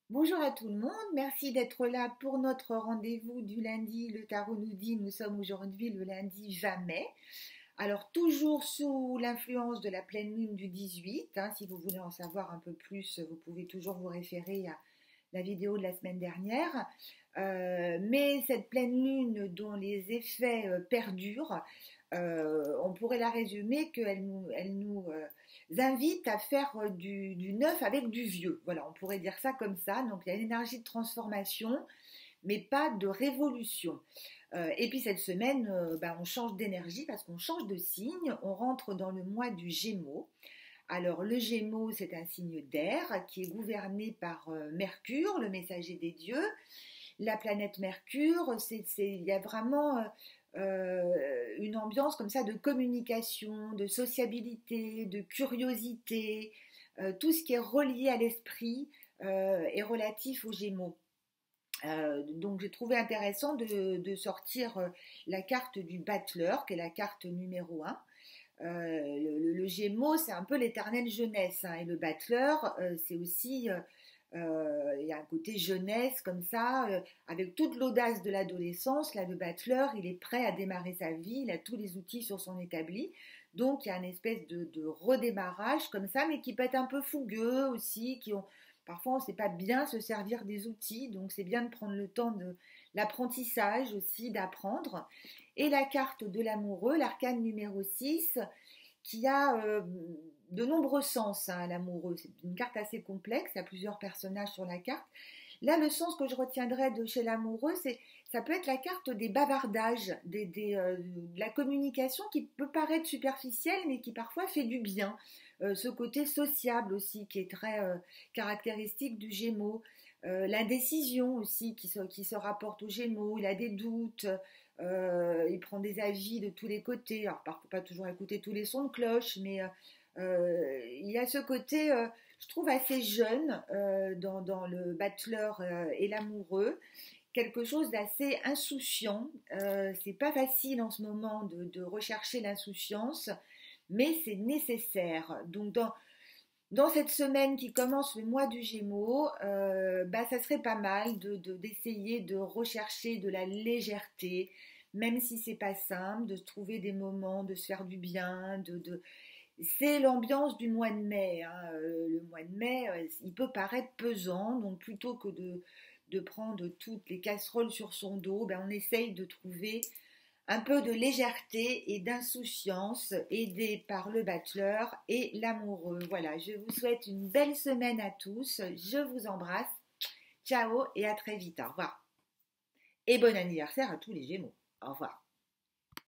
Bonjour à tout le monde, merci d'être là pour notre rendez-vous du lundi. Le tarot nous dit, nous sommes aujourd'hui le lundi 20 mai. Alors toujours sous l'influence de la pleine lune du 18, si vous voulez en savoir un peu plus, vous pouvez toujours vous référer à la vidéo de la semaine dernière. Mais cette pleine lune dont les effets perdurent, on pourrait la résumer qu'elle nous invite à faire du neuf avec du vieux. Voilà, on pourrait dire ça comme ça. Donc il y a une énergie de transformation, mais pas de révolution. Et puis cette semaine, on change d'énergie parce qu'on change de signe. On rentre dans le mois du Gémeaux. Alors le Gémeaux, c'est un signe d'air qui est gouverné par Mercure, le messager des dieux. La planète Mercure, il y a vraiment une ambiance comme ça de communication, de sociabilité, de curiosité. Tout ce qui est relié à l'esprit est relatif aux Gémeaux. Donc j'ai trouvé intéressant de sortir la carte du battleur, qui est la carte numéro un. Le Gémeaux, c'est un peu l'éternelle jeunesse, et le battleur, c'est aussi, il y a un côté jeunesse comme ça, avec toute l'audace de l'adolescence. Là, le battleur, il est prêt à démarrer sa vie, il a tous les outils sur son établi. Donc il y a une espèce de redémarrage comme ça, mais qui peut être un peu fougueux aussi, parfois on ne sait pas bien se servir des outils, donc c'est bien de prendre le temps de l'apprentissage aussi, d'apprendre. Et la carte de l'amoureux, l'arcane numéro 6, qui a de nombreux sens, l'amoureux. C'est une carte assez complexe, il y a plusieurs personnages sur la carte. Là, le sens que je retiendrai de chez l'amoureux, ça peut être la carte des bavardages, de la communication qui peut paraître superficielle, mais qui parfois fait du bien. Ce côté sociable aussi, qui est très caractéristique du Gémeaux. L'indécision aussi, qui se rapporte au Gémeaux. Il a des doutes, il prend des avis de tous les côtés. Alors, parfois, pas toujours écouter tous les sons de cloche, mais il y a ce côté, je trouve, assez jeune dans le battleur et l'amoureux. Quelque chose d'assez insouciant. C'est pas facile en ce moment de rechercher l'insouciance, mais c'est nécessaire. Donc, dans cette semaine qui commence le mois du Gémeaux, ça serait pas mal d'essayer de rechercher de la légèreté, même si c'est pas simple, de se trouver des moments, de se faire du bien, c'est l'ambiance du mois de mai. Le mois de mai, il peut paraître pesant, donc plutôt que de prendre toutes les casseroles sur son dos, on essaye de trouver un peu de légèreté et d'insouciance, aidé par le battleur et l'amoureux. Voilà, je vous souhaite une belle semaine à tous. Je vous embrasse. Ciao et à très vite. Au revoir. Et bon anniversaire à tous les Gémeaux. Au revoir.